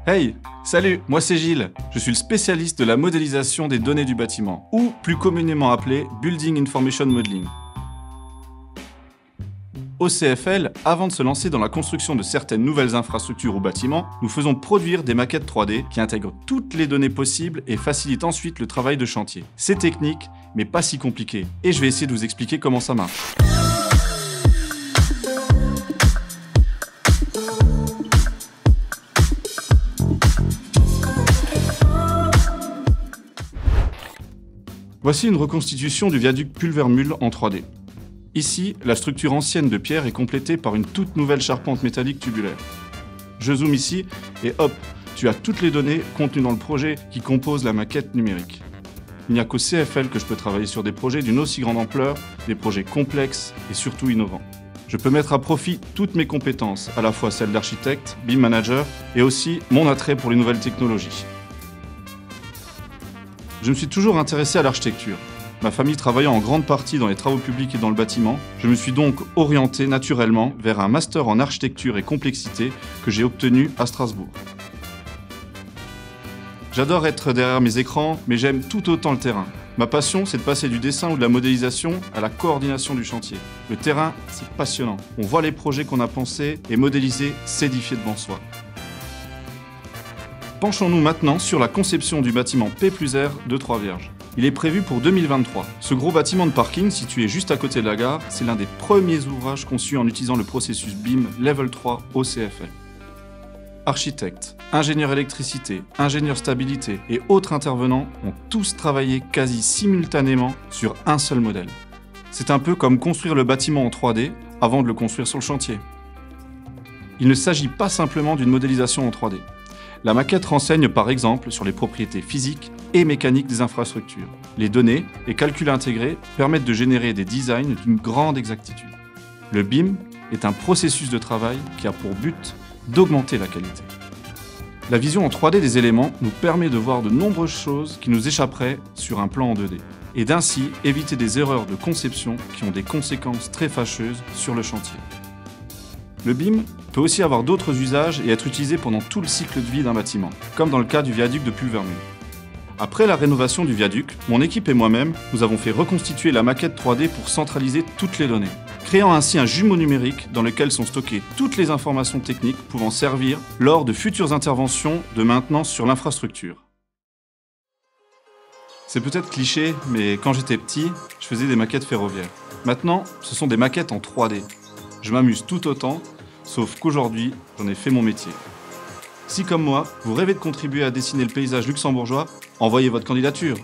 Hey, salut, moi c'est Gilles. Je suis le spécialiste de la modélisation des données du bâtiment, ou plus communément appelé Building Information Modeling. Au CFL, avant de se lancer dans la construction de certaines nouvelles infrastructures ou bâtiments, nous faisons produire des maquettes 3D qui intègrent toutes les données possibles et facilitent ensuite le travail de chantier. C'est technique, mais pas si compliqué, et je vais essayer de vous expliquer comment ça marche. Voici une reconstitution du viaduc Pulvermühl en 3D. Ici, la structure ancienne de pierre est complétée par une toute nouvelle charpente métallique tubulaire. Je zoome ici et hop, tu as toutes les données contenues dans le projet qui composent la maquette numérique. Il n'y a qu'au CFL que je peux travailler sur des projets d'une aussi grande ampleur, des projets complexes et surtout innovants. Je peux mettre à profit toutes mes compétences, à la fois celles d'architecte, BIM manager et aussi mon attrait pour les nouvelles technologies. Je me suis toujours intéressé à l'architecture. Ma famille travaillant en grande partie dans les travaux publics et dans le bâtiment, je me suis donc orienté naturellement vers un master en architecture et complexité que j'ai obtenu à Strasbourg. J'adore être derrière mes écrans, mais j'aime tout autant le terrain. Ma passion, c'est de passer du dessin ou de la modélisation à la coordination du chantier. Le terrain, c'est passionnant. On voit les projets qu'on a pensés et modélisés s'édifier devant soi. Penchons-nous maintenant sur la conception du bâtiment P+R de Trois-Vierges. Il est prévu pour 2023. Ce gros bâtiment de parking situé juste à côté de la gare, c'est l'un des premiers ouvrages conçus en utilisant le processus BIM Level 3 au CFL. Architectes, ingénieurs électricité, ingénieurs stabilité et autres intervenants ont tous travaillé quasi simultanément sur un seul modèle. C'est un peu comme construire le bâtiment en 3D avant de le construire sur le chantier. Il ne s'agit pas simplement d'une modélisation en 3D. La maquette renseigne par exemple sur les propriétés physiques et mécaniques des infrastructures. Les données et calculs intégrés permettent de générer des designs d'une grande exactitude. Le BIM est un processus de travail qui a pour but d'augmenter la qualité. La vision en 3D des éléments nous permet de voir de nombreuses choses qui nous échapperaient sur un plan en 2D, et d'ainsi éviter des erreurs de conception qui ont des conséquences très fâcheuses sur le chantier. Le BIM peut aussi avoir d'autres usages et être utilisé pendant tout le cycle de vie d'un bâtiment, comme dans le cas du viaduc de Pulvermühl. Après la rénovation du viaduc, mon équipe et moi-même, nous avons fait reconstituer la maquette 3D pour centraliser toutes les données, créant ainsi un jumeau numérique dans lequel sont stockées toutes les informations techniques pouvant servir lors de futures interventions de maintenance sur l'infrastructure. C'est peut-être cliché, mais quand j'étais petit, je faisais des maquettes ferroviaires. Maintenant, ce sont des maquettes en 3D. Je m'amuse tout autant, sauf qu'aujourd'hui, j'en ai fait mon métier. Si comme moi, vous rêvez de contribuer à dessiner le paysage luxembourgeois, envoyez votre candidature.